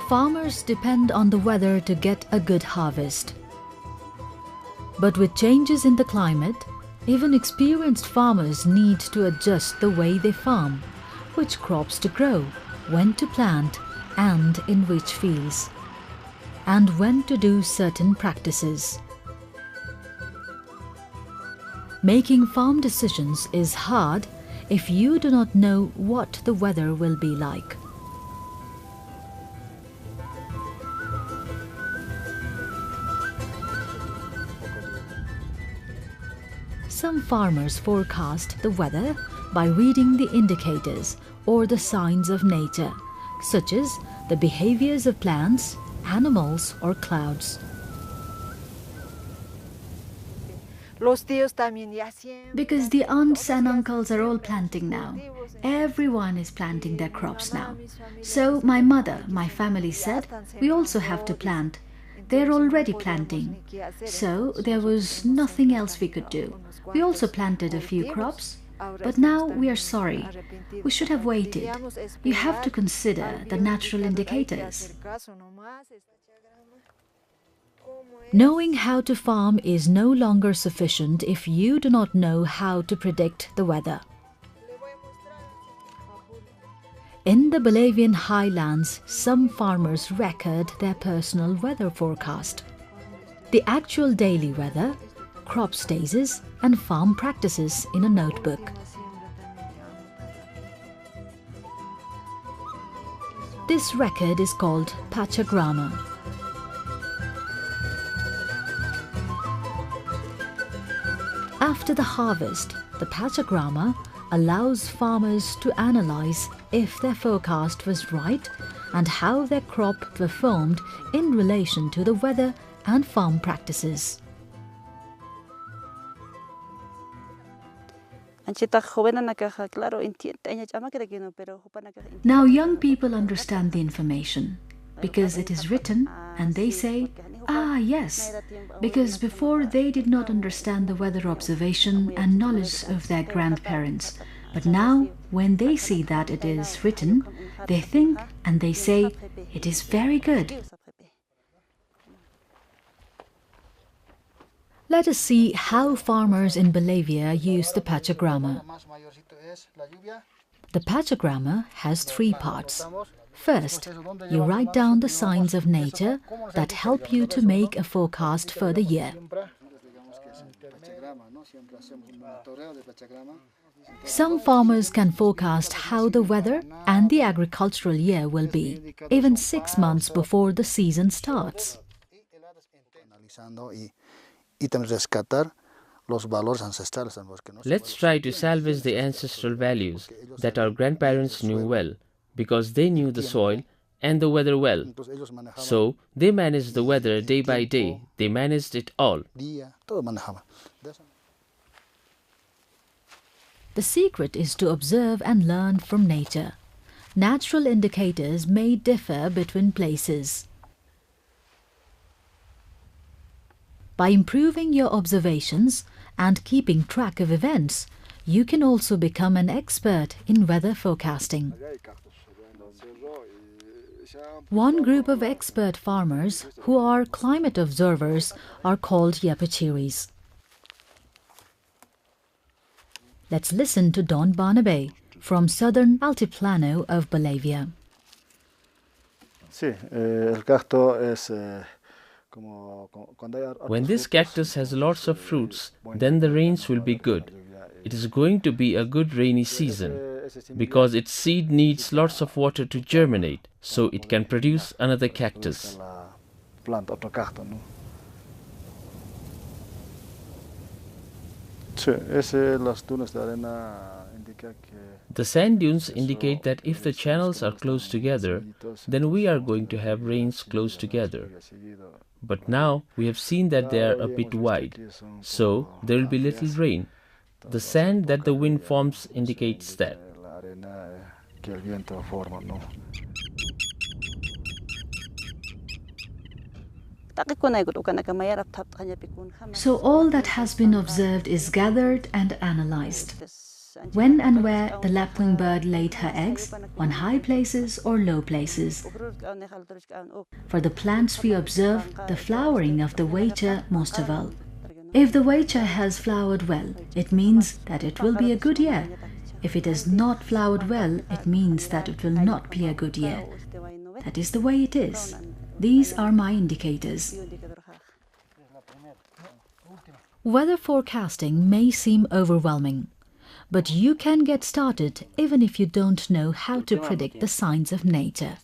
Farmers depend on the weather to get a good harvest. But with changes in the climate, even experienced farmers need to adjust the way they farm, which crops to grow, when to plant, and in which fields, and when to do certain practices. Making farm decisions is hard if you do not know what the weather will be like. Some farmers forecast the weather by reading the indicators or the signs of nature, such as the behaviors of plants, animals, or clouds. Because the aunts and uncles are all planting now. Everyone is planting their crops now. So my mother, my family said, we also have to plant. They're already planting. So there was nothing else we could do. We also planted a few crops, but now we are sorry. We should have waited. You have to consider the natural indicators. Knowing how to farm is no longer sufficient if you do not know how to predict the weather. In the Bolivian highlands, some farmers record their personal weather forecast. The actual daily weather, crop stages, and farm practices in a notebook. This record is called Pachograma. After the harvest, the Pachograma allows farmers to analyze if their forecast was right and how their crop performed in relation to the weather and farm practices. Now young people understand the information because it is written and they say, ah yes, because before they did not understand the weather observation and knowledge of their grandparents. But now when they see that it is written, they think and they say, it is very good. Let us see how farmers in Bolivia use the Pachograma. The Pachograma has three parts. First, you write down the signs of nature that help you to make a forecast for the year. Some farmers can forecast how the weather and the agricultural year will be, even 6 months before the season starts. Let's try to salvage the ancestral values that our grandparents knew well, because they knew the soil and the weather well. So they managed the weather day by day. They managed it all. The secret is to observe and learn from nature. Natural indicators may differ between places. By improving your observations and keeping track of events, you can also become an expert in weather forecasting. One group of expert farmers who are climate observers are called Yapachiris. Let's listen to Don Barnabe from southern Altiplano of Bolivia. When this cactus has lots of fruits, then the rains will be good. It is going to be a good rainy season, because its seed needs lots of water to germinate, so it can produce another cactus. The sand dunes indicate that if the channels are close together, then we are going to have rains close together. But now we have seen that they are a bit wide, so there will be little rain. The sand that the wind forms indicates that. So all that has been observed is gathered and analyzed. When and where the lapwing bird laid her eggs, on high places or low places. For the plants we observe the flowering of the waiter most of all. If the waiter has flowered well, it means that it will be a good year. If it has not flowered well, it means that it will not be a good year. That is the way it is. These are my indicators. Weather forecasting may seem overwhelming, but you can get started even if you don't know how to predict the signs of nature.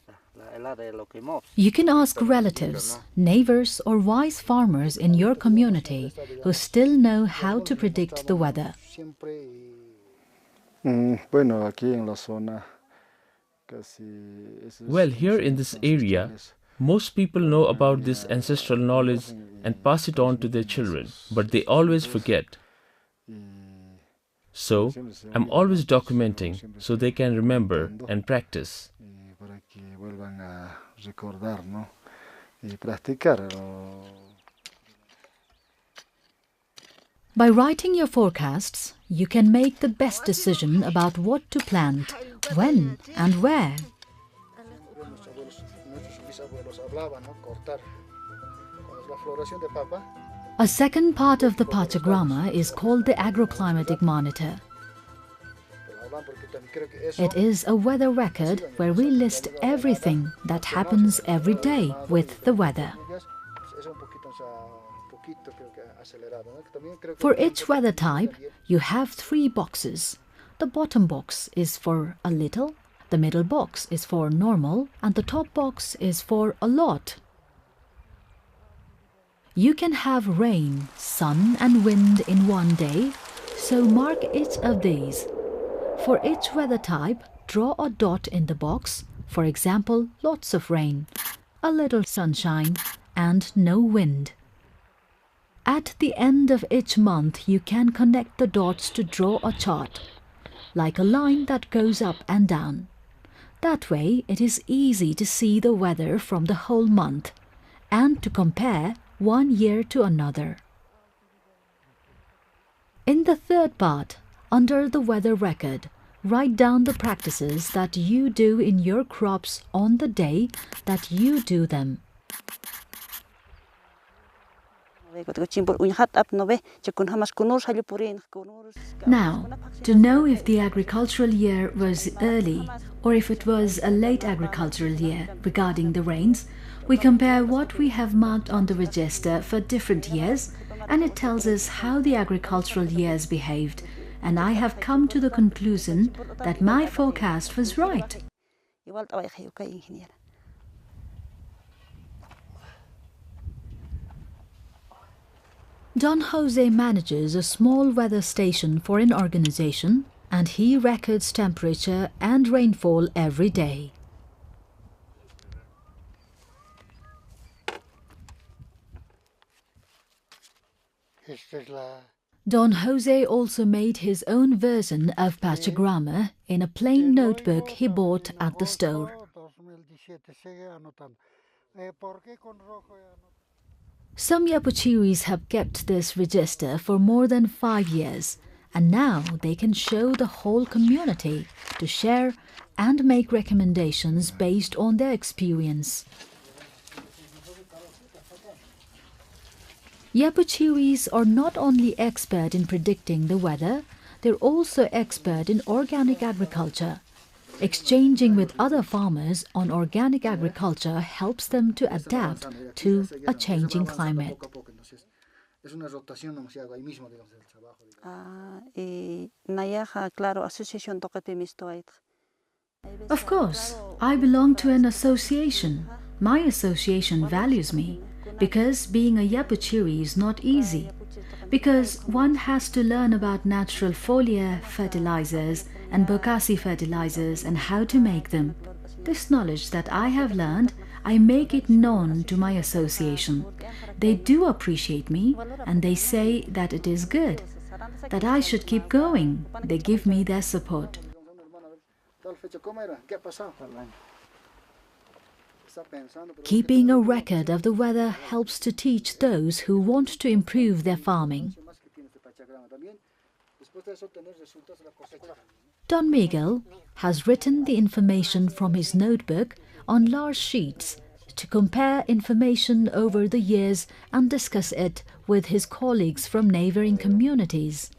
You can ask relatives, neighbors, or wise farmers in your community who still know how to predict the weather. Well, here in this area, most people know about this ancestral knowledge and pass it on to their children, but they always forget. So, I'm always documenting so they can remember and practice. By writing your forecasts, you can make the best decision about what to plant, when and where. A second part of the Pachagramma is called the Agroclimatic Monitor. It is a weather record where we list everything that happens every day with the weather. For each weather type, you have 3 boxes. The bottom box is for a little, the middle box is for normal, and the top box is for a lot. You can have rain, sun and wind in one day, so mark each of these. For each weather type, draw a dot in the box, for example, lots of rain, a little sunshine, and no wind. At the end of each month, you can connect the dots to draw a chart, like a line that goes up and down. That way, it is easy to see the weather from the whole month and to compare one year to another. In the third part, under the weather record, write down the practices that you do in your crops on the day that you do them. Now, to know if the agricultural year was early or if it was a late agricultural year regarding the rains, we compare what we have marked on the register for different years, and it tells us how the agricultural years behaved, and I have come to the conclusion that my forecast was right. Don Jose manages a small weather station for an organization, and he records temperature and rainfall every day. Don Jose also made his own version of Pachagramma in a plain notebook he bought at the store. Some Yapuchiris have kept this register for more than 5 years, and now they can show the whole community to share and make recommendations based on their experience. Yapuchiris are not only expert in predicting the weather, they're also expert in organic agriculture. Exchanging with other farmers on organic agriculture helps them to adapt to a changing climate. Of course, I belong to an association. My association values me, because being a Yapuchiri is not easy. because one has to learn about natural foliar fertilizers and bokashi fertilizers and how to make them. This knowledge that I have learned, I make it known to my association. They do appreciate me and they say that it is good, that I should keep going. They give me their support. Keeping a record of the weather helps to teach those who want to improve their farming. Don Miguel has written the information from his notebook on large sheets to compare information over the years and discuss it with his colleagues from neighboring communities.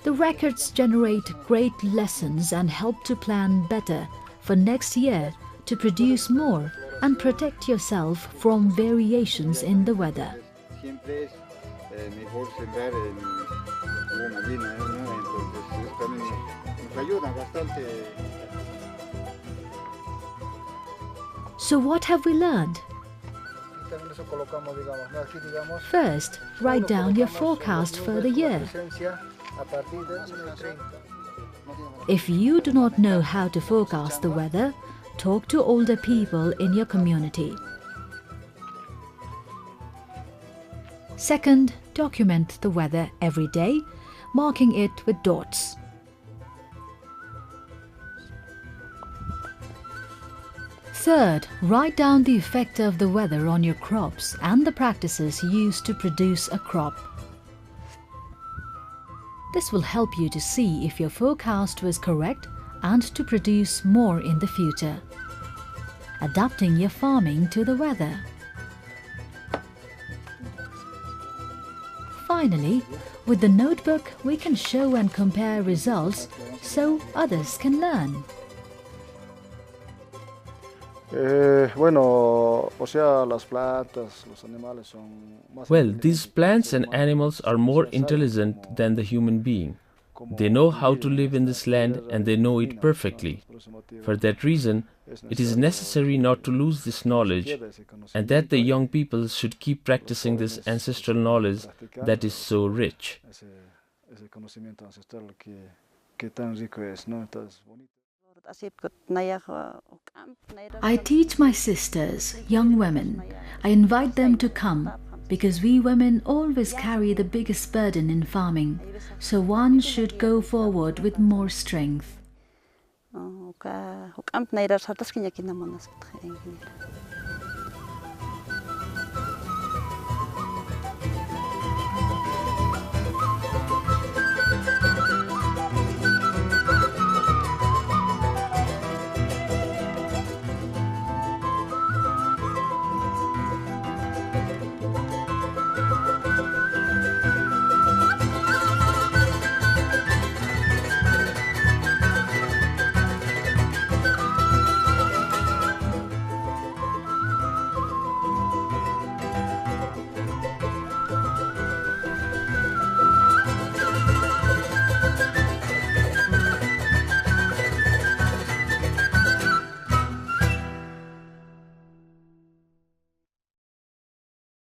The records generate great lessons and help to plan better for next year to produce more and protect yourself from variations in the weather. So what have we learned? First, write down your forecast for the year. If you do not know how to forecast the weather, talk to older people in your community. Second, document the weather every day, marking it with dots. Third, write down the effect of the weather on your crops and the practices used to produce a crop. This will help you to see if your forecast was correct and to produce more in the future. Adapting your farming to the weather. Finally, with the notebook, we can show and compare results so others can learn. Well, these plants and animals are more intelligent than the human being. They know how to live in this land and they know it perfectly. For that reason, it is necessary not to lose this knowledge and that the young people should keep practicing this ancestral knowledge that is so rich. I teach my sisters, young women. I invite them to come because we women always carry the biggest burden in farming, so one should go forward with more strength.